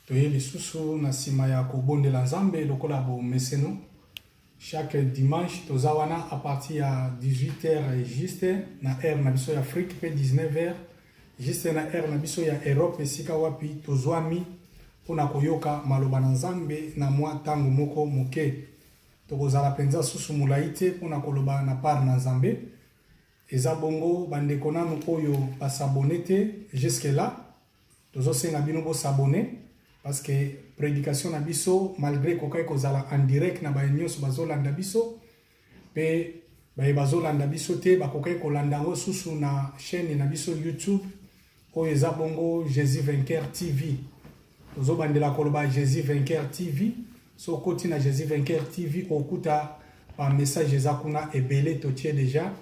Toye lisusu na sima ya kobondela nzambe lokola bo meseno. Chaque dimanche tozawana à partir ya 18h juste na heure na biso ya Afrique pe 19h juste na heure na biso ya Europe esika wapi tozwami pona koyoka maloba na nzambe na mwa tango moko moke. Tokozala penza susu mulaite pona koloba na par na nzambe. Eza bongo bandeko nanu oyo basabone te jusque là. Tozosenga bino bo s'abonner parce que prédication na biso malgré kokai kozala en direct na ba nyonso bazolanda biso pe ba bazolanda biso te ba kokai kolanda ngo susu na chaîne na biso YouTube oyo eza bongo Jésus Vainqueur TV. Tozobandela koloba Jésus Vainqueur TV so koti na Jésus Vainqueur TV okuta pa message eza kuna ebele totie déjà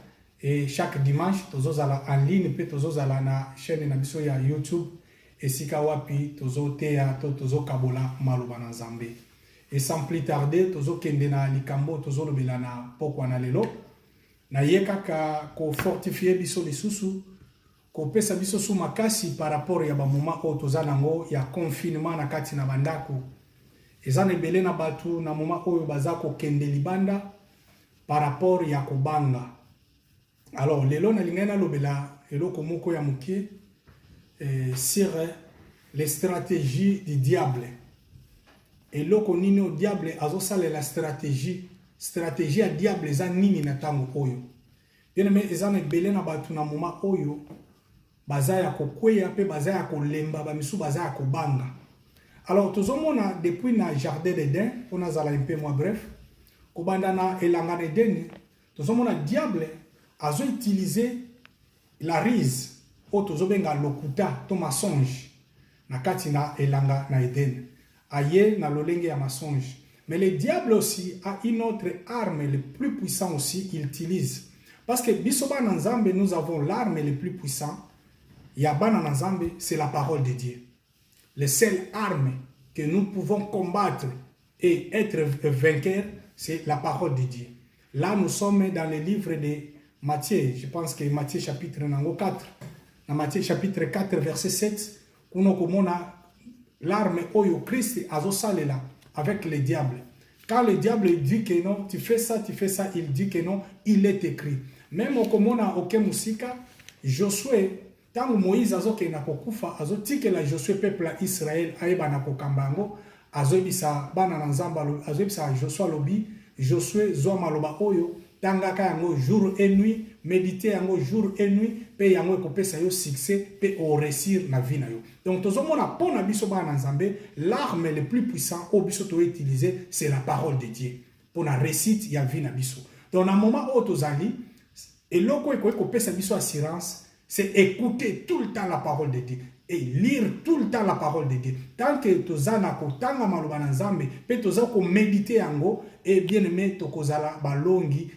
et chaque dimanche tozozala en ligne pe tozozala na chaîne na biso ya YouTube esika wapi tozo tea to tozo kabola maloba na nzambe. Et sans plus tarder tozo kende na likambo tozo lobela na pokwa na lelo na yekaka ko fortifier biso lisusu ko pesa biso su makasi par rapport ya ba moment o toza nango ya confinement na kati na bandako. Eza na ebele na batu na moment oyo baza ko kende libanda par rapport ya kobanga. Alors lelo na lingana lobela eloko moko ya mukie sur les stratégies du diable. Et loko nini au diable azosale la stratégie à diable eza nini na tango oyo. Bien mais eza na belé na batu na moma oyo baza ya kokweya pe baza ya kolemba ba misu baza ya kobanga. Alors tozomona depuis na jardin d'Eden on a zala un peu moins bref kobanda na elanga d'Eden tozomona diable azo utiliser la rise otozobenga lokuta to mensonge na kati na elanga na Eden aye na lolenge ya mensonge. Mais le diable aussi a une autre arme le plus puissant aussi il utilise parce que bisoba na nzambe nous avons l'arme le plus puissant ya bana na nzambe c'est la parole de Dieu. La seule arme que nous pouvons combattre et être vainqueurs c'est la parole de Dieu. Là nous sommes dans le livre de Matthieu, je pense que Matthieu chapitre 4. Dans Matthieu chapitre 4 verset 7, kuno komona l'arme oyo Christ azosalela avec le diable. Quand le diable dit que non, tu fais ça, il dit que non, il est écrit. Même au komona oke musika, Josué, tango Moïse azoke na kokufa, azotike la Josué peuple Israël aeba na kokambango, azobisa bana na nzamba, azobisa Josué lobi, Josué zwa maloba oyo, tangaka yango jour et nuit, méditer yango jour et nuit, pe yango ekopesa yo succès, pe o réussir na vie na yo. Donc tozomona pona biso ba na nzambe, l'arme le plus puissant au biso to utiliser, c'est la parole de Dieu. Pour la réussite ya vie na biso. Donc na moment où tozali, et loko ekopesa biso assurance, c'est écouter tout le temps la parole de Dieu et lire tout le temps la parole de Dieu. Tant que tozana ko tanga maloba na nzambe, pe toza ko méditer yango et bien aimé tokozala balongi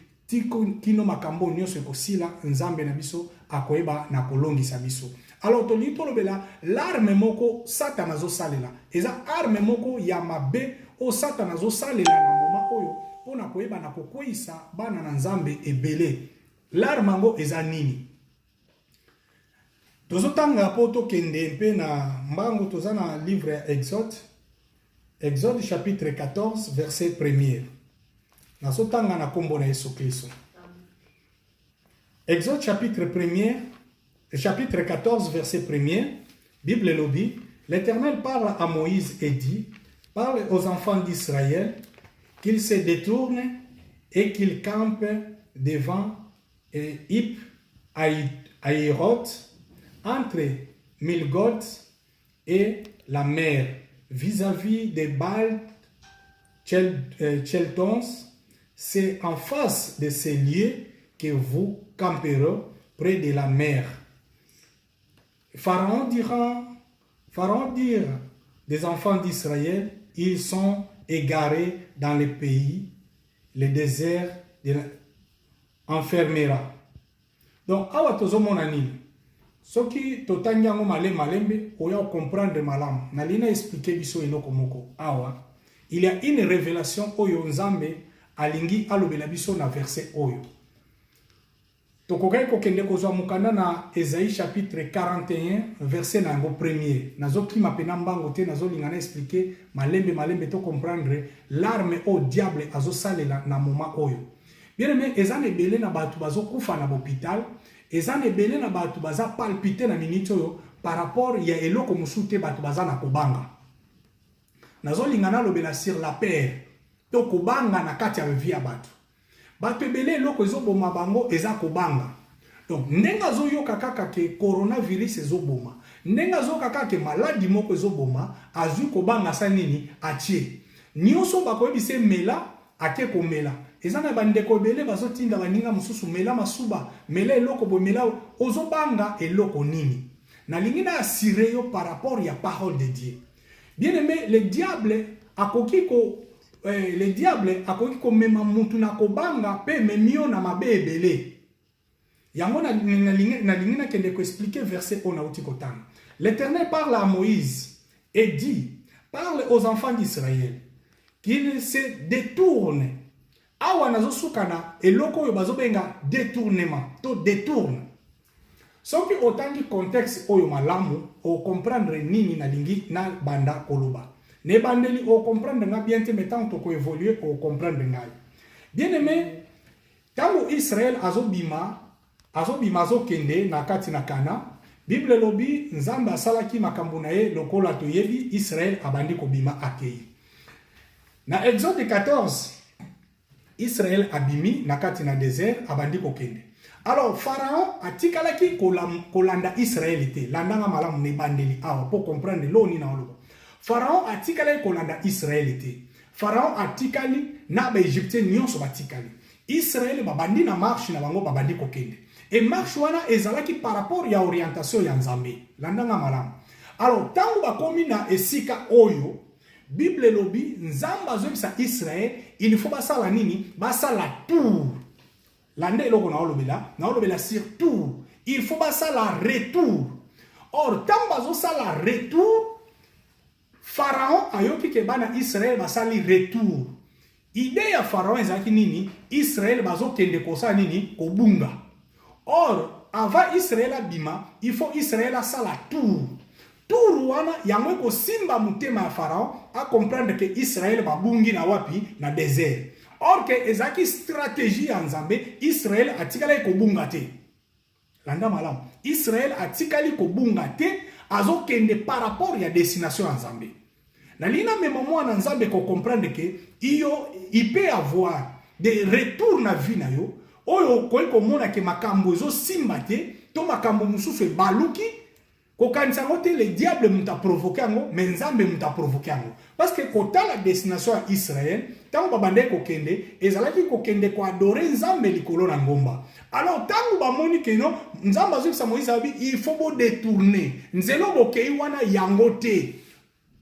kino makambo nyonso ekosila nzambe na biso akoyeba na kolongisa biso. Alors toli tolobela l'arme moko Satan azosalela eza arme moko ya mabe o Satan azosalela na moma oyo pona koyeba na kokwisa bana na nzambe ebele. L'arme ngo eza nini? Tozotanga po tokende mpe na mbango toza na livre Exode chapitre 14 verset 1er. Nasotanga na kombo na Yesu Kristo. Exode chapitre 14 verset 1er, Bible lobi, l'Éternel parle à Moïse et dit, parle aux enfants d'Israël qu'ils se détournent et qu'ils campent devant Hip Aïroth entre Milgod et la mer vis-à-vis des Baal Cheltons. C'est en face de ces lieux que vous camperez près de la mer. Pharaon dira des enfants d'Israël, ils sont égarés dans le pays, le désert enfermera. Donc, awa tozomona nini? Soki totangi yango malembe, oya comprendre malam. Nalina expliquer biso eloko moko. Awa, il y a une révélation oyo nzambe alingi alobela biso na verset oyo. Tokokai kokende kozwa mukanda na Esaïe chapitre 41 verset nango premier. Nazo kima pena mbango te nazo lingana expliquer malembe to comprendre l'arme au diable azo salela na moment oyo. Bien aimé, ezane belé na batu bazo kufa na l'hôpital, ezane belé na batu baza palpiter na minute oyo par rapport ya eloko musute batu baza na kobanga. Nazo lingana lobela sur la paix. To kobanga na kati ya vie ya batu. Batu ebele eloko ezoboma bango eza kobanga. Donc ndenga zo yoka kaka ke coronavirus ezoboma. Ndenga zo kaka ke maladi moko ezoboma, azu kobanga sa nini atie. Nyonso bakoyebise mela ake komela. Ezana bandeko ebele bazotinda baninga mususu mela masuba, mela eloko bo mela ozobanga eloko nini. Na lingina assuré yo par rapport ya parole de Dieu. Bien aimé, le diable akoki ko mema mutu na kobanga pe memio na mabe ebele. Yango na lingina kende ko expliquer verset on a uti kotanga. L'Éternel parle à Moïse et dit, parle aux enfants d'Israël qu'ils se détournent. Awa nazo sukana eloko yo bazobenga détournement, to détourne. Soki otangi contexte oyo malamu o comprendre nini na lingi na banda koloba. Ne bandeli o comprendre nga bien te metant to ko évoluer o comprendre ngai. Bien aimé, tango Israël azobima kende na kati na Kana, Bible lobi nzamba asalaki makambo na ye lokola toyebi Israël abandi kobima akei. Na Exode 14, Israël abimi na kati na désert abandi kokende. Alors Pharaon atikalaki kolanda Israël ete landanga malamu ne bandeli awa pour comprendre lo ni na oloba. Pharaon atikali kolanda Israël ete. Pharaon atikali na ba Égyptien nyonso batikali. Israël babandi na marche na bango babandi kokende. Et marche wana ezalaki par rapport ya orientation ya Nzambe. Landanga malamu. Alors tango bakomi na esika oyo Bible lobi nzamba zobisa Israël il faut basala nini basala tour. Lande eloko na olobela surtout il faut basala retour. Or tango bazosala retour Pharaon ayoki ke bana Israël basali retour. Idée ya Pharaon ezaki nini Israël bazokende kosa nini kobunga. Or avant Israël abima il faut Israël asala tour. Tour wana yango ko simba mutema ya Pharaon a comprendre que Israël babungi na wapi na désert. Or que ezaki stratégie ya Nzambe Israël atikala ko bunga te. Landa malamu. Israël atikali ko bunga te azokende par rapport ya destination ya Nzambe. Na lina memomo na Nzambe ko comprendre que il peut avoir des retours na vie na yo oyo ko mona ke makambo zo simba te to makambo mususu e baluki. Kokanisa ngote le diable muta provoqué ango, mais Nzambe muta provoqué ango. Parce que kota la destination à Israël, tango babande kokende, ezalaki kokende ko adorer Nzambe likolo na ngomba. Alors tango bamoni ke non, Nzambe azobisa Moïse abi, il faut bo détourner. Nzelo bokei wana yango te.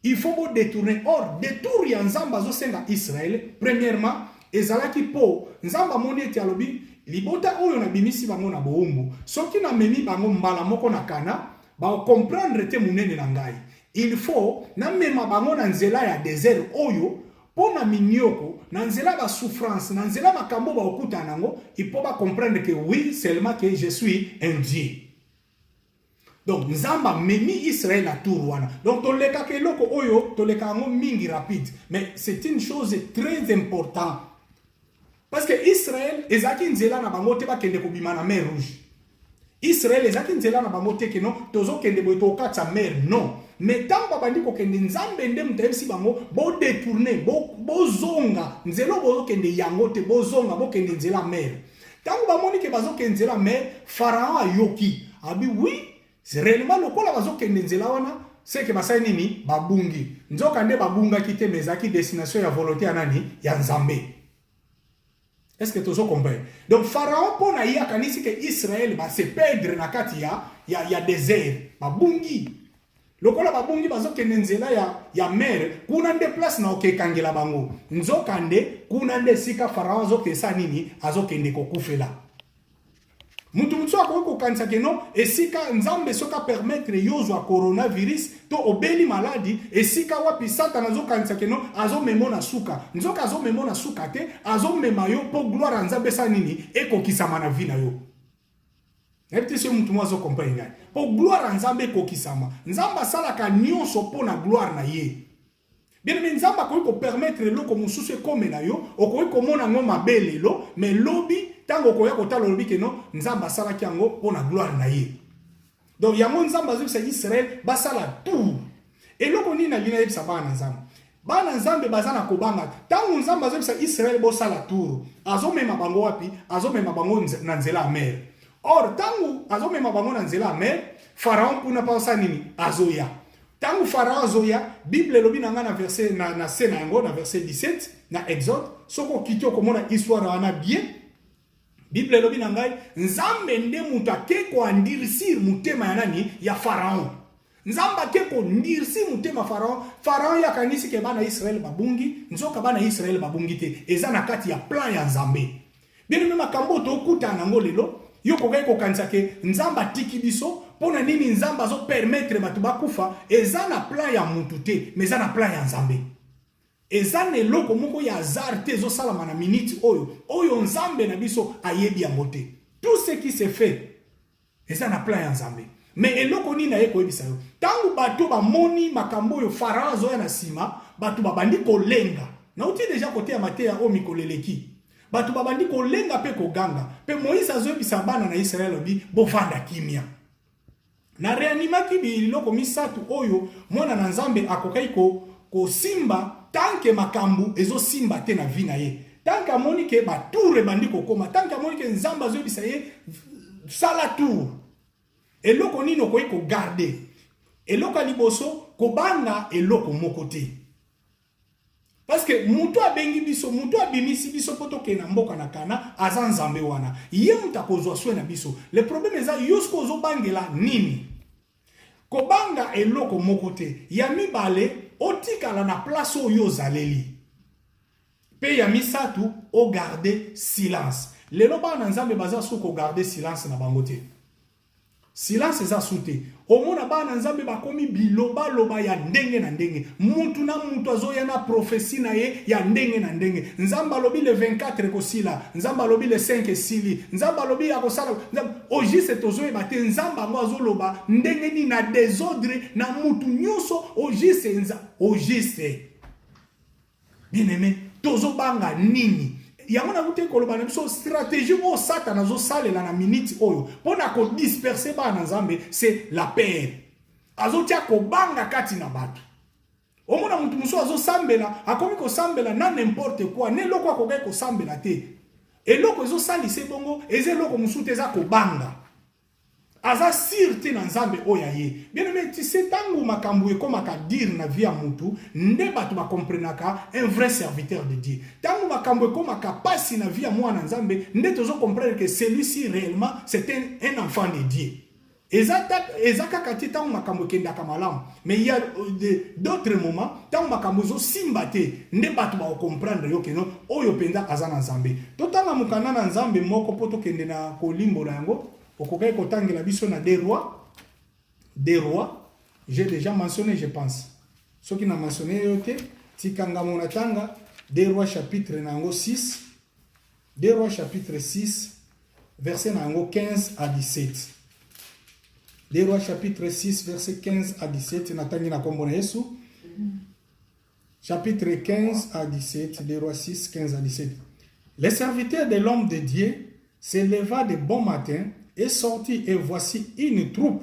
Il faut bo détourner. Or détour ya Nzambe azosenga Israël, premièrement, ezalaki po Nzambe amoni ete alobi libota oyo na bimisi bango na boumbu. Soki na memi bango mbala moko na Kana, ba comprendre te munene na ngai. Il faut na mema bango na nzela ya désert oyo pona minyoko na nzela ba souffrance na nzela makambo ba okuta nango il faut ba comprendre que oui seulement que je suis un Dieu. Donc Nzamba memi Israël à Tourwana. Donc toleka ke loko oyo toleka ngo mingi rapide mais c'est une chose très importante parce que Israël ezaki nzela na bango te ba kende ko bima na mer rouge. Israël ezaki nzela na bango te ke non tozo kende boy to katsa mer non mais tant babandi ko kende Nzambe nde mutebisi bango bo détourner bo zonga nzelo bo kende yango te bo zonga bo kende nzela mer tant ba moni ke bazo kende nzela mer Pharaon ayoki abi oui c'est réellement lokola bazo kende nzela wana c'est que basai nini babungi nzoka nde babunga kite mezaki destination ya volonté ya nani ya Nzambe. Est-ce que tu as compris? Donc Pharaon pour na ya kanisi que Israël va se perdre na kati ya désert babungi lokola babungi bazokende nzela ya mer kuna nde place na okekangela bango nzoka nde kuna nde sika Pharaon azokesa nini azokende kokufela mutu akoko kanisa ke no esika Nzambe soka permettre yozwa coronavirus to obeli maladi esika wapi Satan azokanisa ke no azomemona suka nzoka azomemona suka te azomema yo po gloire Nzambe sa nini ekokisama na vie na yo. Nayebite so mutu mwazo comprendre ngai. Po gloire nzambe kokisama. Nzamba salaka nyonso po na gloire na ye. Bien aimé, nzamba ko permettre loko mususu ekome na yo, okoki komona ngo mabele lo, mais lobi tango koya kotala lobi ke no, nzamba salaki yango po na gloire na ye. Donc yango nzamba zo Israël basala tout. Et loko ni na bina yebisa bana nzamba. Bana nzambe bazana kobanga. Tango nzamba zo Israël bo sala tour. Azomema bango wapi? Azomema bango na nzela mer. Or tango azomema bango na nzela mer, Pharaon puna pausa nini? Azoya. Tango Pharaon azoya, Bible lobi na ngana verset na sena yango na verset 17 na Exode, soko kitio komona histoire wana bien. Bible lobi na ngai nzambe nde mutu akeko andirisir mutema ya nani ya Pharaon. Nzamba keko ndirisi mutema Pharaon. Pharaon yakanisi ke bana Israël babungi, nzoka bana Israël babungi te. Eza na kati ya plan ya nzambe. Bien même makambo to kuta nango lelo, yo kokai ko kanisa ke nzamba tiki biso, pona nini nzamba zo permettre batu bakufa, eza na plan ya mutu te, mais eza na plan ya nzambe. Eza ne loko moko ya hasard te zo salama na minute oyo nzambe na biso ayebi yango te. Tout ce qui se fait, eza na plan ya nzambe. Mais eloko ni na ye koyebisa yo. Tangu bato ba moni makambo yo Pharaon zo ya na sima, bato babandi kolenga. Na uti deja kote ya Mateya o mikoleleki. Bato babandi kolenga pe koganga. Pe Moïse azoyebisa bana na Israël bi bovanda kimia. Na reanimaki biloko misatu oyo mwana na nzambe akokai ko simba tanke makambu ezo simba te na vi na ye. Tanke amoni ke bature bandi kokoma, tanke amoni ke nzamba azoyebisa ye sala tour. Eloko nino koyi ko garder. Eloko liboso kobanga eloko moko te. Parce que mutu abengi biso, mutu abimisi biso poto ke na mboka na kana aza nzambe wana. Ye muta kozwa swe na biso. Le problème eza yosko ozo bangela nini? Kobanga eloko moko te. Ya mibale otikala na place oyo zaleli. Pe ya misatu o garder silence. Lelo bana nzambe baza soko garder silence na bango te. Silence eza sute. Omona bana nzambe bakomi biloba loba ya ndenge na ndenge. Mutu na mutu azoya na prophétie na ye ya ndenge na ndenge. Nzamba lobi le 24 kosila, nzamba lobi le 5 sili, nzamba lobi akosala. Ojise tozoye bate nzamba ngo azoloba ndenge ni na désordre na mutu nyonso ojise ojise. Bien aimé, tozo banga nini? Yamona vute koloba na biso stratégie o Satan zo salela na minute oyo pona ko disperser ba na nzambe c'est la peur. Azotia ko banga kati na bato. Omona mutu muso azo sambela akomi ko sambela na n'importe quoi ne loko akogai ko sambela te. Eloko ezo salise bongo eze loko musu te za ko banga. Aza sirte na nzambe oya ye. Bien aimé, tu sais tangu makambu ekomaka dire na via mutu, nde batu ba comprenaka un vrai serviteur de Dieu. Tangu makambu ekomaka pasi na via mwana nzambe, nde tozo comprendre que celui-ci réellement c'est un enfant de Dieu. Ezaka kati tangu makambu kendaka malamu. Mais il y a d'autres moments, tangu makambu zo simbate, nde batu ba comprendre yo keno oyo penda azana nzambe. Totanga mukana na nzambe moko poto kende na kolimbo yango. Okokai kotangela biso na des rois, j'ai déjà mentionné, je pense. Ce qui n'a mentionné yote, tikanga monatanga, des rois chapitre nango 6, des rois chapitre 6, verset nango 15 à 17. Des rois chapitre 6, verset 15 à 17, natangi na kombo na Yesu. Chapitre 15 à 17, des rois 6, 15 à 17. Les serviteurs de l'homme de Dieu se leva de bon matin et sortit, et voici une troupe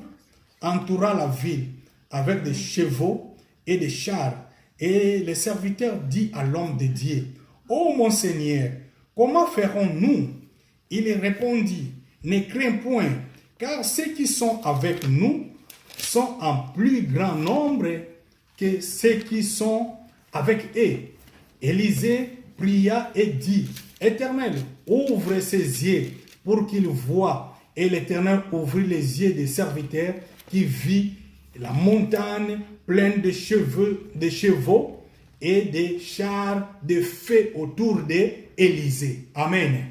entoura la ville avec des chevaux et des chars. Et le serviteur dit à l'homme de Dieu, « Ô mon Seigneur, comment ferons-nous » Il répondit, « Ne crains point, car ceux qui sont avec nous sont en plus grand nombre que ceux qui sont avec eux. » Élisée pria et dit, « Éternel, ouvre ses yeux pour qu'il voie. » Et l'Éternel ouvrit les yeux des serviteurs qui vit la montagne pleine de chevaux et des chars de feu autour d'Élysée. Amen.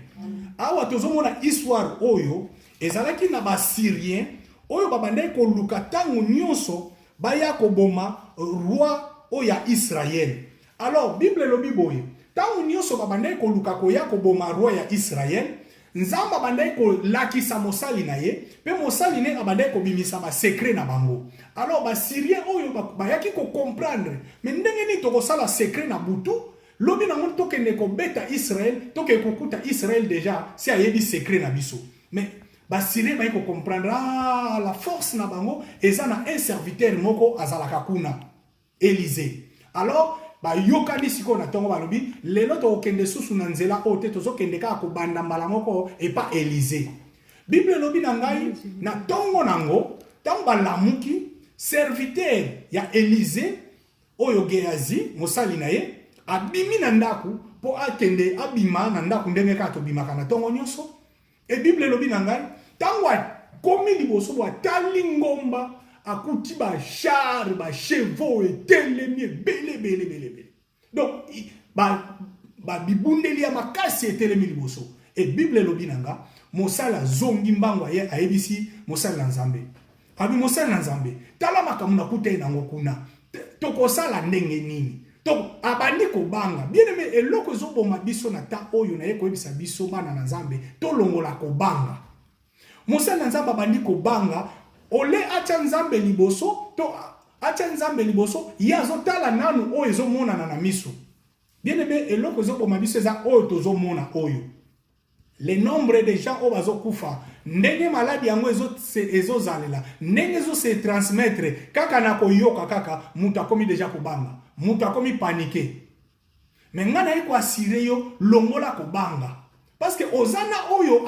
Awa tozomona histoire oyo ezalaki na ba Syrien oyo babandai ko luka tangu nyonso baya ko boma roi oya Israël. Alors Bible lobi boye tangu nyonso babandai ko luka ko ya ko boma roi ya Israël. nzamba bandai ko lakisa mosali na ye pe mosali ne abandai ko bimisa ba secret na bango. Alors ba syrien oyo ba yaki ko comprendre mais ndenge ni to ko sala secret na butu lobi na mon toke ne ko beta Israël toke ko kuta Israël déjà si ayebi secret na biso mais ba syrien ba ko comprendre la force na bango eza na un serviteur moko azalaka kuna Élysée. Alors ba yokani siko na tongo balobi lelo to okende susu na nzela ote tozo kende ka ko banda mbala moko et pas Élysée. Bible lobi na ngai na tongo nango tamba lamuki serviteur ya Élysée oyo Gehazi mosali na ye abimi na ndaku po akende abima na ndaku ndenge ka to bimaka na tongo nyonso. Et Bible lobi na ngai tangwa komi liboso bo tali ngomba akuti ba char ba chevaux et telemi bele. Donc ba bibundeli ya makasi etelemi liboso. Et Bible lobi nanga mosala zongi mbangwa ye aebisi mosala nzambe. Abi mosala nzambe. Tala makamuna kute nango kuna. Toko sala ndenge nini. Donc abandi ko banga. Bien aimé eloko zo boma biso na ta oyo na ye ko ebisa biso bana na nzambe to longola ko banga. Mosala nzambe abandi ko banga. Ole acha nzambe liboso to acha nzambe liboso yazo tala nanu oyo zo mona na miso. Bien aimé eloko zo boma biso za oyo to zo mona oyo. Le nombre de gens au bazo kufa ndenge maladi yango ezo zalela ndenge ezo se transmettre kaka na koyoka kaka muta komi deja kubanga muta komi paniquer mais ngana iko asire yo longola kubanga parce que ozana oyo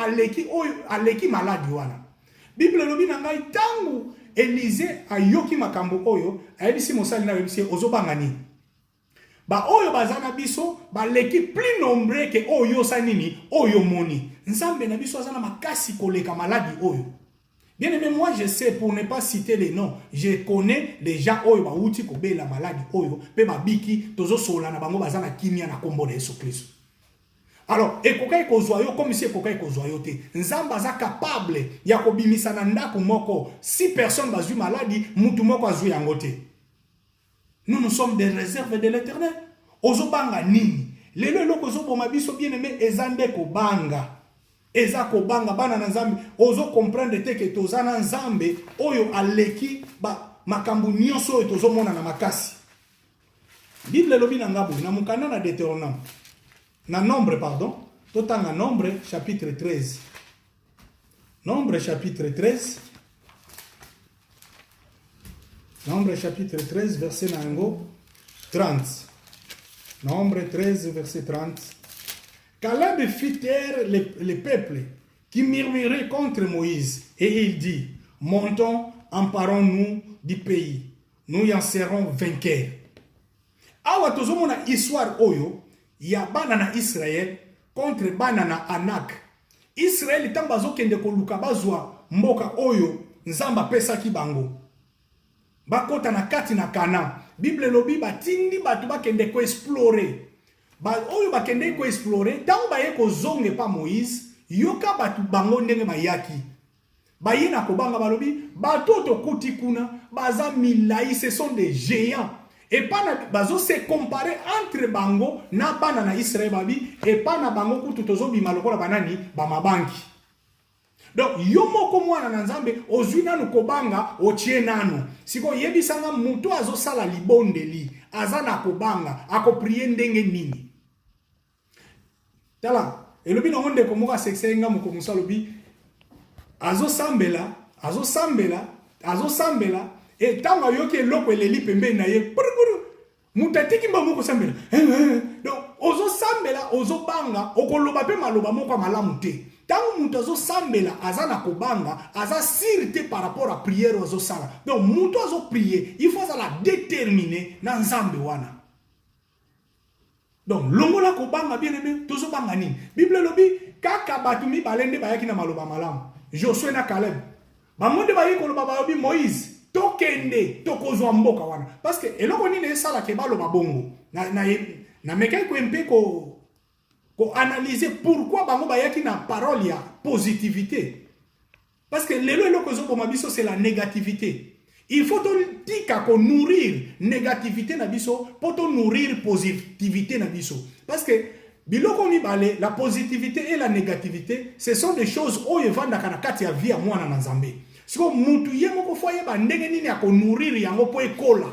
aleki maladi wana. Bible lobi na ngai tangu Élysée ayoki makambo oyo ayebisi mosali na yebisi ozobanga nini. Ba oyo bazana biso ba leki plus nombreux que oyo sanini oyo moni. Nzambe na biso azana makasi koleka maladi oyo. Bien aimé, moi je sais pour ne pas citer les noms, je connais des gens oyo ba uti ko be la maladie oyo pe ba biki tozo sola na bango bazana kimia na kombo de Yesu Kristo. Alors, ekokai kozwa yo comme si ekokai kozwa yo te. Nzamba za capable ya kobimisa na ndako moko si personne bazui maladie mutu moko azui yango te. Nous sommes des réserves de l'Éternel. Ozobanga nini? Lelo eloko ozoboma biso bien aimé ezande ko banga. Eza ko banga bana na nzambe. Ozo comprendre te ke tozana nzambe oyo aleki ba makambu nyonso oyo tozomona na makasi. Bible lobi na ngabo na mukanda na Deutéronome. Na Nombre pardon. Totanga Nombre chapitre 13. Nombre chapitre 13. Nombre chapitre 13, verset 30. Nombre 13, verset 30. Caleb fit taire les peuples qui murmuraient contre Moïse. Et il dit, montons, emparons-nous du pays. Nous y en serons vainqueurs. Awa tozomona histoire oyo, ya banana Israël contre banana Anak. Israël tambazo kende koluka bazwa mboka oyo, nzamba pesaki bango. Bakota na kati na Kana. Bible lobi batindi batu bakende ko explorer. Ba oyo bakende ko explorer, tango baye ko zonge pa Moïse, yoka batu bango ndenge bayaki. Baye na ko banga balobi, batu to kuti kuna, baza milai, ce sont des géants. Et pas na bazo se comparer entre bango na bana na Israël babi et pas na bango kutu tozo bimalokola banani ba mabanki. Donc yomoko mwana na nzambe ozwi nanu kobanga ochie nanu siko yebisanga mutu azo sala libondeli azana kobanga akoprier ndenge nini tala elobi na onde komoka seksenga moko musalobi azo sambela et tanga yoki eloko eleli pembe na ye mutatiki mbango ko sambela donc ozo sambela ozo banga okoloba pe maloba moko malamu te. Tant que nous sambela azana kobanga aza sirte par rapport à prière ozo sala. Donc muto azo prier, il faut la déterminer na nzambe wana. Donc longola kobanga bien aimé, tozo banga nini. Bible lobi kaka batumi balende bayaki na maloba malamu. Josué na Caleb. Ba monde bayi koloba bayobi Moïse, tokende tokozwa mboka wana. Parce que eloko nini esala ke baloba bongo. Na mekai ko mpe ko analyser pourquoi bango bayaki na parole ya positivité. Parce que lelo eloko zo boma biso c'est la négativité. Il faut tika ko nourrir négativité na biso pour to nourrir positivité na biso. Parce que Biloko mibale, la positivité et la négativité, ce sont des choses où evanda kana kati ya vie mwana na Nzambe. Siko mutu ye moko foye ba ndenge nini ya ko nourrir yango po ekola.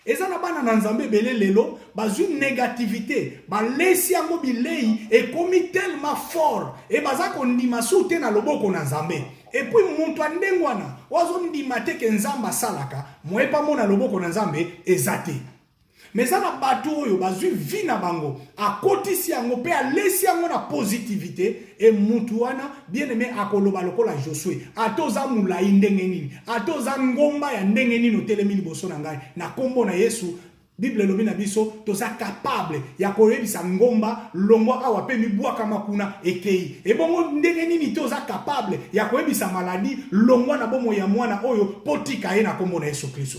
Eza na bana na Nzambe belé lelo, bazui négativité, ba lesi yango bilei et komi tellement fort et baza ko ndima soute na loboko na Nzambe. Et puis muntu andengwana, wazo ndima te ke Nzamba salaka, moepa mona loboko na Nzambe ezate. Mais ça na bato oyo bazui vi na bango akotisi yango pe alesi yango na positivité et mutu wana bien aimé akoloba lokola Josué atoza mulai ndenge nini atoza ngomba ya ndenge nini otelemi liboso na ngai na kombo na Yesu. Bible lobi na biso toza capable ya koyebisa ngomba longwa awa pe mibwaka makuna ekei ebongo ndenge nini toza capable ya koyebisa maladi longwa na bomo ya mwana oyo potika ye na kombo na Yesu Kristo.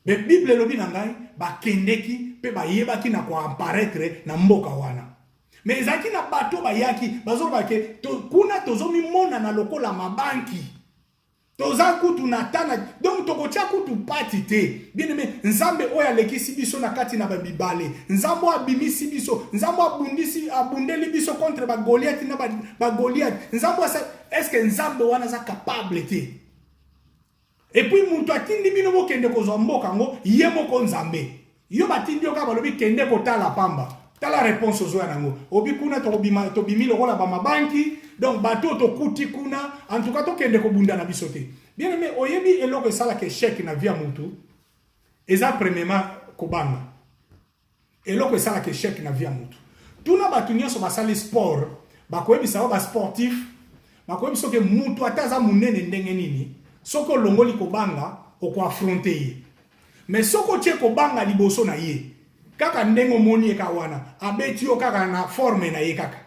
Mais Bible lobi na ngai ba kendeki pe ba yebaki na ko apparaître na mboka wana. Mais ezaki na bato ba yaki bazoba ke kuna tozomi mona na lokola mabanki. Toza kutu na tana donc tokotia kutu pati te. Bien aimé Nzambe oya lekisi biso na kati na babibale. Nzambe abimisi biso, Nzambe abundeli biso contre ba Goliath na ba Goliath. Nzambe est-ce que Nzambe wana za capable te? Et puis mutu atindi bino bo kende ko zomboka ngo ye moko Nzambe. Yo batindi yo ka balobi kende ko tala pamba. Tala réponse ozo yango. Obi kuna to bimi lokola ba mabanki, donc bato to kuti kuna, en tout cas to kende ko bunda na bisote. Bien aimé oyebi eloko sala ke chèque na via mutu. Eza premièrement ko banga. Eloko sala ke chèque na via mutu. Tuna batu nyonso basali sport, ba koyebisa ba sportif, ba koyebisa ke mutu ataza munene ndenge nini. Soko longoli ko banga oko affronter ye. Mais soko tie ko banga liboso na ye. Kaka ndengo moni eka wana abeti yo kaka na forme na ye kaka.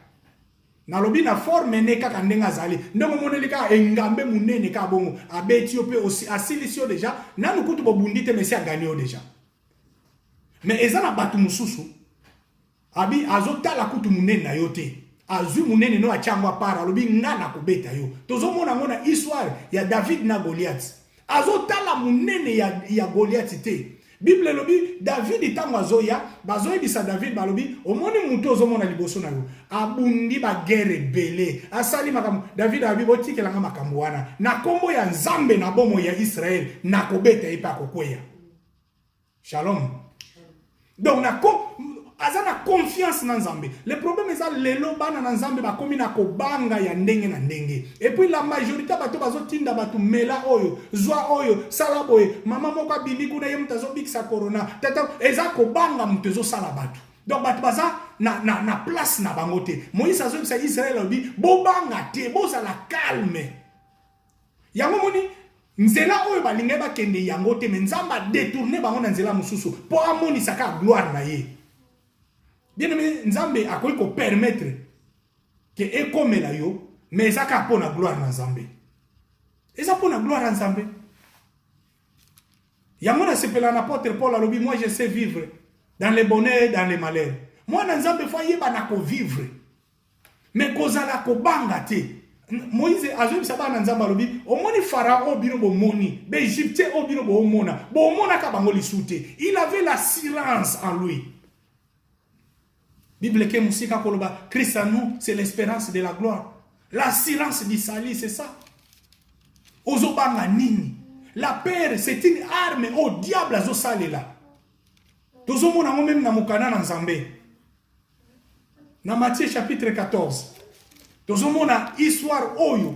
Na lobi na forme ne kaka ndenga zali. Ndengo moni ka engambe munene ka bongo abeti yo pe aussi asilisi yo déjà nanu kutu bobundite mesi agani yo déjà. Mais ezana batu mususu abi azotala kutu munene na yo te. Azui munene no achangwa para lobi ngana kubeta yo. Tozomona ngona histoire ya David na Goliath. Azotala munene ya Goliath te. Bible lobi David tango azoya bazoyebisa David balobi omoni mutu ozomona liboso na yo abundi ba guerre belé asali makambo David abi botikelanga makambo wana na kombo ya Nzambe na bomo ya Israël na kobeta ipa kokweya. Shalom. Donc na azana confiance na Nzambe. Le problème est ça lelo bana na Nzambe ba komi na kobanga ya ndenge na ndenge. Et puis la majorité bato bazotinda bato mela oyo, zwa oyo, sala boye, mama moko abimi kuna ye mutazo bikisa corona. Tata eza kobanga mtezo sala bato. Donc bato baza na place na bangote. Moïse azobisa Israël obi bobanga te, bozala calme. Yango moni nzela oyo balinga ba kende yango te, mais Nzamba détourner bango na nzela mususu po amoni saka gloire na ye. Bien aimé, Nzambe a ko permettre que ekomela yo, mais ça ka pona gloire na Nzambe. Et ça pona gloire na Nzambe. Yamona sepela na apôtre Paul alobi moi je sais vivre dans les bonheurs et dans les malheurs. Moi na Nzambe fa yeba na ko vivre. Mais kozala ko banga te. Moïse azobi saba na Nzambe alobi omoni Pharaon bino bo moni, be Égyptien o bino bo mona. Bo mona ka bango lisute. Il avait l'assurance en lui. Bible ke musika koloba Christ en nous c'est l'espérance de la gloire. L'assurance du salut c'est ça. Ozobanga nini. La peur c'est une arme au diable azosalela. Tozomona ngo même na mokana na Nzambe. Na Matthieu chapitre 14. Tozomona histoire oyo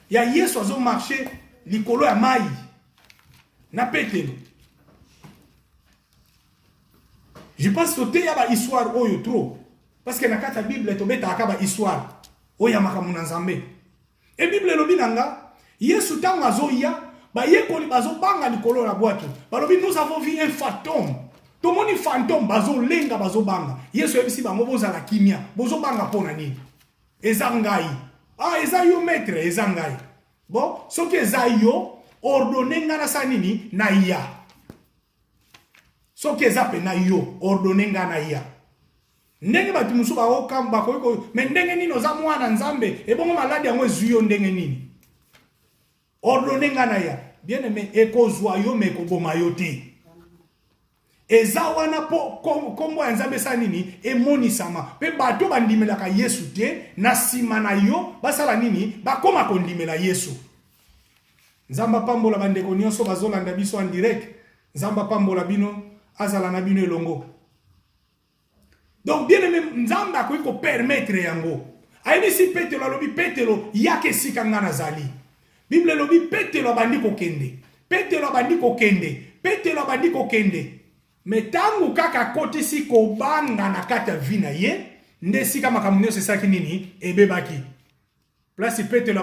ya Yesu azo marcher likolo ya mai. Na Petero. Je pense que y a ba histoire oyo trop. Parce que na kata Bible tobeta akaba histoire oya makamu na Nzambe. Et Bible lobi nanga Yesu tango azoya ba yekoli bazo banga likolo la boîte. Balobi nous avons vu un fantôme. To moni fantôme bazo lenga bazo banga. Yesu ebisi bango boza la kimia. Bozo banga pona nini? Eza ngai. Ah eza yo maître eza ngai. Bon, so que eza yo ordonner ngana sa nini na iya. So que eza pe na yo ordonner ngana iya. Ndenge batu musu ba okamba ko mais ndenge nini oza mwana Nzambe e bongo maladi yango ezuyo ndenge nini ordonner ngana ya bien aimé ekozwa yo me ko boma yo te eza wana po kombo ya nzambe sa nini emonisama pe bato bandimelaka Yesu te na sima na yo basala nini bakoma kondimela Yesu. Nzamba pambola bandeko nyonso bazolanda biso en direct. Nzamba pambola bino azala na bino elongo. Donc bien aimé nzamba akoki ko permettre yango. Ayebi si Petelo alobi Petelo yake sika nga nazali. Bible lobi Petelo abandi kokende. Petelo abandi kokende. Petelo abandi kokende. Metangu kaka kote si kobanga na kata vina ye nde sika makambo nyonso esaki nini ebebaki. Place Petelo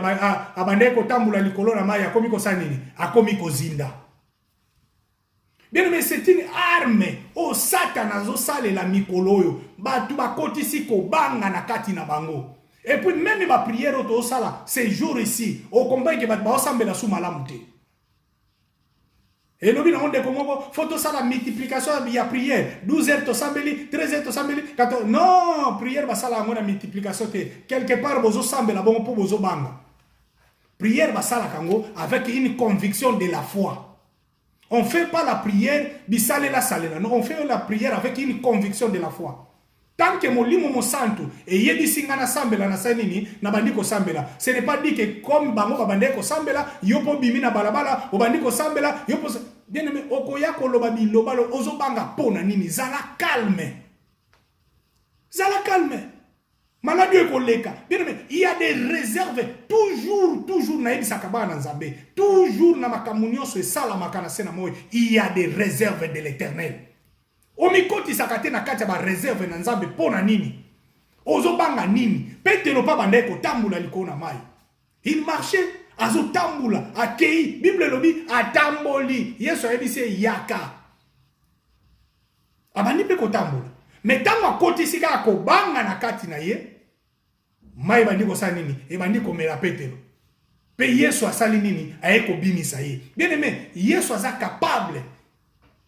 abande kotambula likolo na mai akomi kosala nini akomi kozinda. Bien mais c'est une arme o Satan azosalela mikolo oyo batu bakoti si kobanga na kati na bango. Et puis même ma prière au sala ces jours ici au combat que batu basambela sous malamu te. Et nous avons dit que faut ça la multiplication de la prière. 12 heures to sambeli, 13 heures to sambeli, 14. Non, prière va ça la multiplication. Quelque part, bozo sambela bon pour bozo banga. Prière va ça la kango avec une conviction de la foi. On ne fait pas la prière bisale la salela. Non, on fait la prière avec une conviction de la foi. Tant que molimo mo santo et yebi singana sambela na sanini na bandiko sambela. Ce n'est pas dit que comme bango ba bandeko sambela yopo bimi na balabala o bandiko sambela yopo bien aimé okoya ko loba biloba lo ozo banga pona nini zala calme. Zala calme. Maladi e koleka. Bien aimé, il y a des réserves toujours na yebi sakaba na nzambe. Toujours na makamunyo so sala makana sena moy. Il y a des réserves de l'Éternel. Omikoti sakate na kati ba réserve na nzambe pona nini ozo banga nini Petelo pa bandeko tambula likona mai il marchait azo tambula akei Bible lobi atamboli Yesu ayebise yaka abandi pe ko tambula metango akoti sika ko banga na kati na ye mai bandi ko sa nini e bandi ko mela Petelo pe Yesu asali nini ayeko bimisa ye bien aimé Yesu aza capable.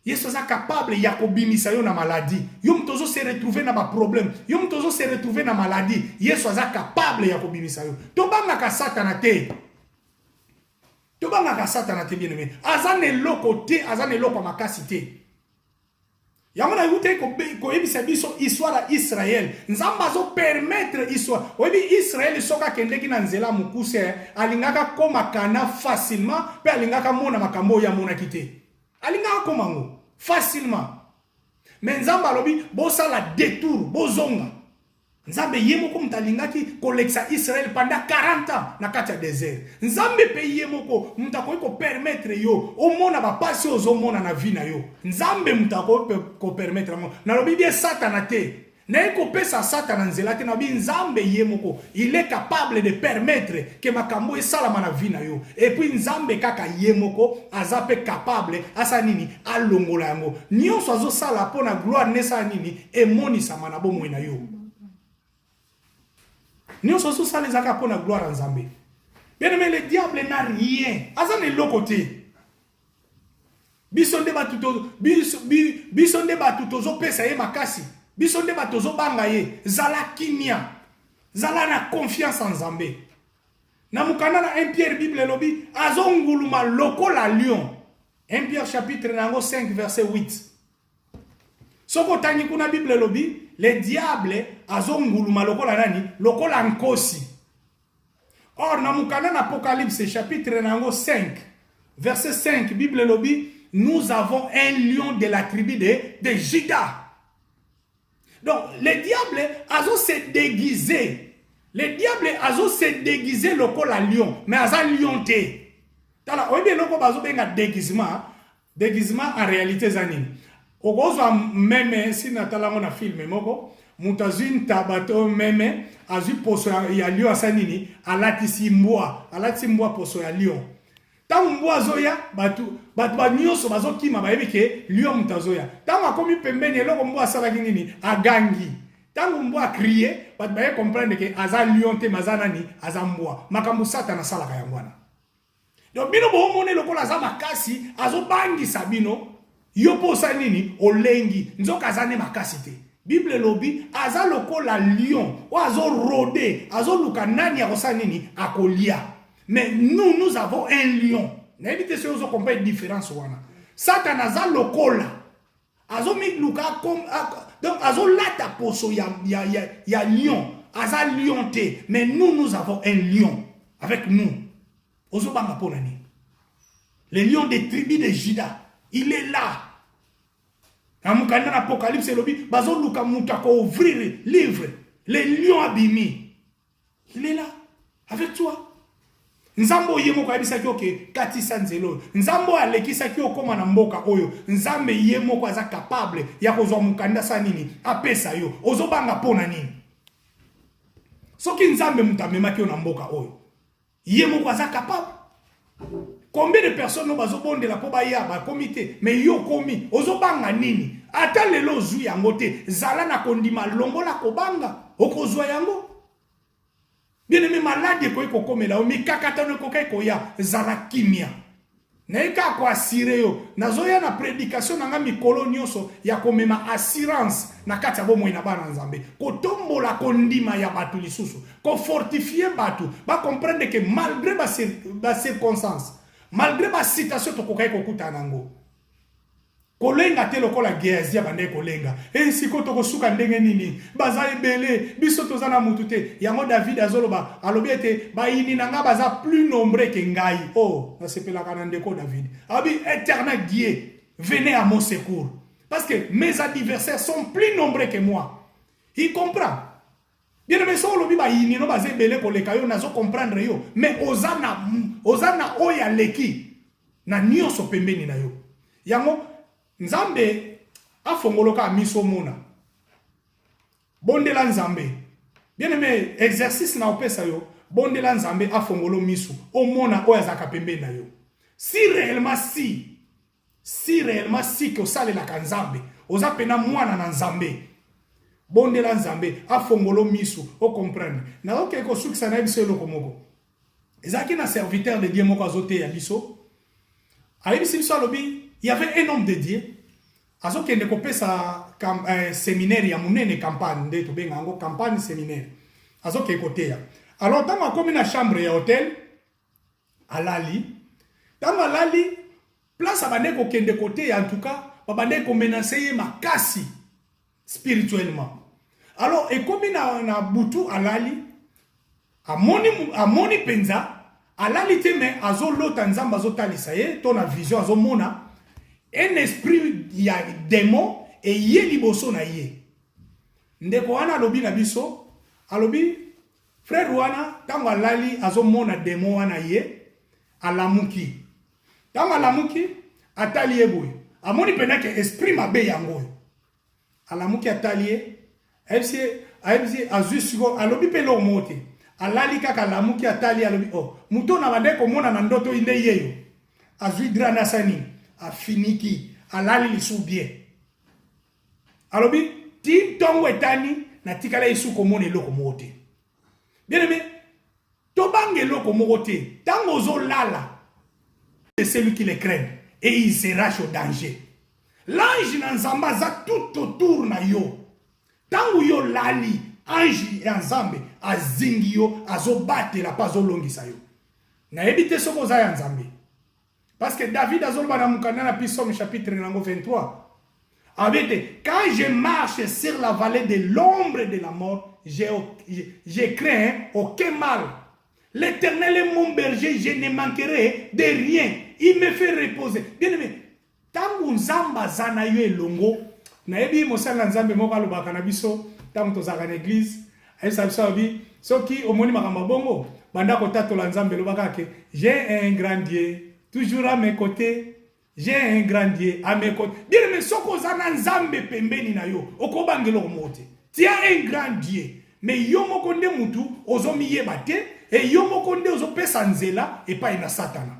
Yesu est capable de yakobimisa yo na maladie. Yo mtozo se retrouver na ba problème. Yo mtozo se retrouver na maladie. Yesu est capable de yakobimisa yo. To banga ka satana te. To banga ka satana te bien aimé. Azane loko te, azane loko makasi te. Yamona yute ko yebisa biso histoire Israël. Nzamba zo permettre histoire. Oyebi Israël soka kendeki na nzela mukuse alingaka koma kana facilement pe alingaka mona makambo ya mona kite. Alingaka koma ngo facilement. Mais nzamba lobi bosa la détour bozonga. Nzambe yemoko mtalingaki koleksa Israël pendant 40 ans na kati ya désert. Nzambe pe yemoko mtakoyi ko permettre yo omona ba pasi ozomona na vie na yo. Nzambe mtakoyi ko permettre mo. Na lobi bien Satana te. Na ko pesa Satana nzela te na bi nzambe yemoko. Il est capable de permettre que makambo esalama na vie na yo. Et puis nzambe kaka yemoko azape capable asa nini alongola yango. Nyonso azo sala pona gloire nesa nini emonisama na bomoi na yo. Nous sommes tous les accords pour la gloire en Zambie. Bien aimé, le diable n'a rien. Azan est l'autre côté. Bisonde batutozo pesa ye makasi. Bisonde batutozo bangaye. Zala kimia. Zala na confiance en Zambie. Na mukana na 1 Pierre Bible lobi. Azonguluma loko la lion. 1 Pierre chapitre 5 verset 8. Soko tangi kuna Bible lobi. Le diable azonguluma lokola nani lokola nkosi. Or na mukana na Apocalypse chapitre 5 verset 5 Bible lobi nous avons un lion de la tribu de Juda. Donc le diable azo se déguisé. Le diable azo se déguisé lokola lion mais aza lion te. Tala oyebi loko bazo benga déguisement. Déguisement en réalité zanini. Ogozo meme si natalango na film moko mutazin tabato meme azu poso ya lion asanini alati mbwa poso ya lion tangu mbwa zoya batu banyoso bazokima bayebi ke lion mutazoya tangu akomi pembeni eloko mbwa asalaki nini agangi tangu mbwa crier batu baye comprendre ke aza lion te mazana ni aza mbwa makambo Satana salaka yangwana donc bino bo mone lokola aza makasi azobangisa bino yopo sa nini olengi nzoka azane makasi te Bible lobi aza lokola lion o azo rôder azo luka nani akosa nini akolia mais nous avons un lion na ebite se ozo comprendre différence wana Satan aza lokola Azo mi luka comme donc azo lata poso ya lion. Aza lion te, mais nous avons un lion avec nous. Ozo banga ponani. Le lion des tribus de Juda, il est là. Amukanda na Apocalypse lobi bazo luka mutako ouvrir livre. Le lion abimi. Il est là avec toi. Nzambo yemo kwa bisaki oke katisa nzelo. Nzambo alekisa ki okoma na mboka oyo. Nzambe yemo kwa za capable ya kozwa mukanda sa nini apesa yo. Ozobanga pona nini. Soki nzambe mutamema ki na mboka oyo. Yemo kwa za capable. Combien de personnes ont bazobonde la poba ya ba comité mais yo komi ozobanga nini? Ata lelo zui yango te zala na kondima longola kobanga okozwa yango. Bien aimé malade ko eko komela o mikakatano ko kai ko ya zala kimia. Na eka ko asire yo nazoya na prédication nanga mikolo nyonso ya komema assurance na kati ya bomo ina bana nzambe ko tombola kondima ya batu lisusu ko fortifier batu ba comprendre que malgré ba circonstances malgré ba citation to ko kai ko kutana ngo kolenga te lokola geazia bande kolenga siko to kosuka ndenge nini baza ebele biso tozana mutu te yango David azoloba alobi ete bayini nanga baza plus nombreux que ngai oh na sepelaka na ndeko David abi éternel Dieu venez à mon secours parce que mes adversaires sont plus nombreux que moi. Il comprend. Bien aimé so lobi bayini no baza ebele koleka yo nazo comprendre yo mais ozana oya leki na nyonso pembeni na yo yango Nzambe afongoloka miso mona. Bondela Nzambe. Bien aimé, exercice na opesa yo. Bondela Nzambe afongolo miso. O mona oya zaka pembe na yo. Si réellement que osale la kanzambe. Oza pena mwana na Nzambe. Bondela Nzambe afongolo miso. O comprendre. Na oke ko sukisa na biso eloko moko. Ezaki na serviteur de Dieu moko azote ya biso. Ayebi biso alobi il y avait un homme de Dieu. Azo kende kopesa séminaire ya munene campagne nde to benga ngo campagne séminaire. Azo ke koteya. Alors tama komi na chambre ya hôtel alali. Tama alali place abande ko kende koteya en tout cas babande ko menacer makasi spirituellement. Alors et komi na butu alali amoni penza alali te mais azo lota nzamba azo talisa ye to na vision azo mona un esprit ya démon et yé liboso na ye. Ndeko wana alobi na biso, alobi frère wana tango alali azomona démon wana ye alamuki. Tango alamuki atali eboy. Amoni pena ke esprit mabe yango. Alamuki atali azusugo alobi pelo mote. Alali kaka alamuki atali alobi oh muto na bande ko mona na ndoto inde yeyo. Azuidra na sani. A finiki alali lisu bien alobi ti tongo etani na tikala isu komone loko mote bien aimé to bange loko mote tango zo lala c'est celui qui les craint et il sera au danger. L'ange na nzamba za tout autour na yo tango yo lali ange ya nzambe azingi yo azobate la pazo longisa yo na ebite soko za ya nzambe. Parce que David a zolba na mukana na Psaume chapitre 23. Avec quand je marche sur la vallée de l'ombre de la mort, je crains aucun mal. L'Éternel est mon berger, je ne manquerai de rien. Il me fait reposer. Bien aimé, tangu nzamba zana yo elongo, na ebi mosala nzambe moko alobaka na biso, tangu tozaka na église, ayesa biso abi, soki omoni makambo bongo, banda ko tatola nzambe lobaka ke, j'ai un grand Dieu. Toujours à mes côtés, j'ai un grand Dieu à mes côtés. Bien aimé, soko zana nzambe pembeni na yo, okobangelo mote. Tu as un grand Dieu, mais yo mokonde mutu ozomi yebate et yo mokonde ozopesa nzela et pas ina satana.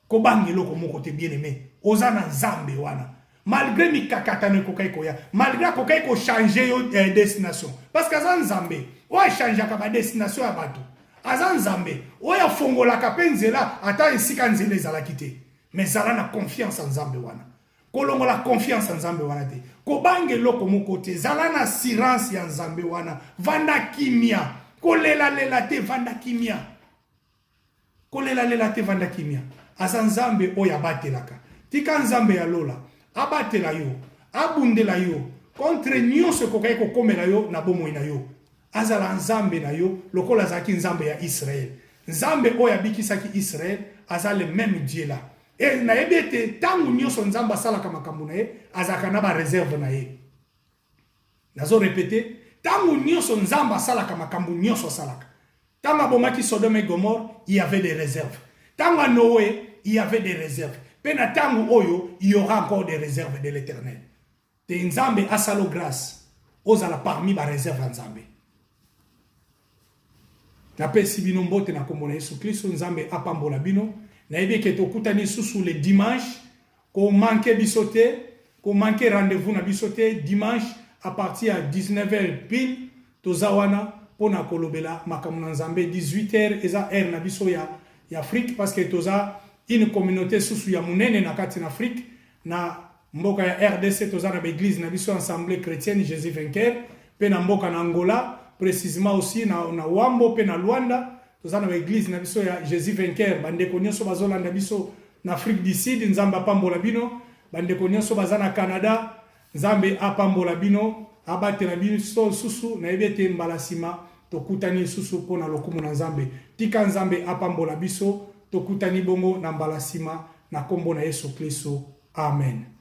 Kobangelo ko mokote bien aimé, ozana nzambe wana. Malgré mikakatane kokai koya, malgré kokai ko changer yo destination. Parce que azan nzambe, wa changer ka ba destination ya bato. Azan nzambe oya fongola kapenzela ata esika nzela ezalaki te mais zala na confiance en nzambe wana kolongola confiance en nzambe wana te kobange loko moko te zala na assurance ya nzambe wana vanda kimia kolela lela te vanda kimia kolela lela te vanda kimia azan nzambe oya batelaka tika nzambe ya lola abatela yo abundela yo contre nyonso ekokai kokomela yo na bomoi na yo azala nzambe na yo lokola azalaki nzambe ya Israël nzambe oyo abikisaki Israël aza le même Dieu là et nayebi ete ntango nyonso nzambe asalaka makambo na ye azalaka na bareserve na ye nazo répété ntango nyonso nzambe asalaka makambo nyonso asalaka ntango abomaki Sodome et Gomorre il y avait des réserves ntango Noé il y avait des réserves pe na ntango oyo il y aura encore des réserves de l'Éternel te nzambe asalo grâce ozala parmi bareserve ya nzambe napesi bino mbote na kombo na Yesu Kristo nzambe apambola bino nayebi ke tokutani susu le dimanche ko manke biso te ko manke rendez-vous na biso te dimanche à partir à 19h pile toza wana pona kolobela makambo na nzambe 18h eza heure na biso ya Afrique parce que toza une communauté susu ya munene na kati na Afrique na mboka ya RDC toza na église na biso assemblée chrétienne Jésus vainqueur pe na mboka na Angola précisément aussi na Wambo pe na Luanda toza na église na biso ya Jésus vainqueur bandeko nyonso bazolanda biso na Afrique du Sud nzambe apambola bino bandeko nyonso baza na Canada nzambe apambola bino abatela biso susu na yebete mbala sima tokutani susu pona lokumu na nzambe tika nzambe apambola biso tokutani bongo na mbala sima na kombo na Yesu Kristo amen.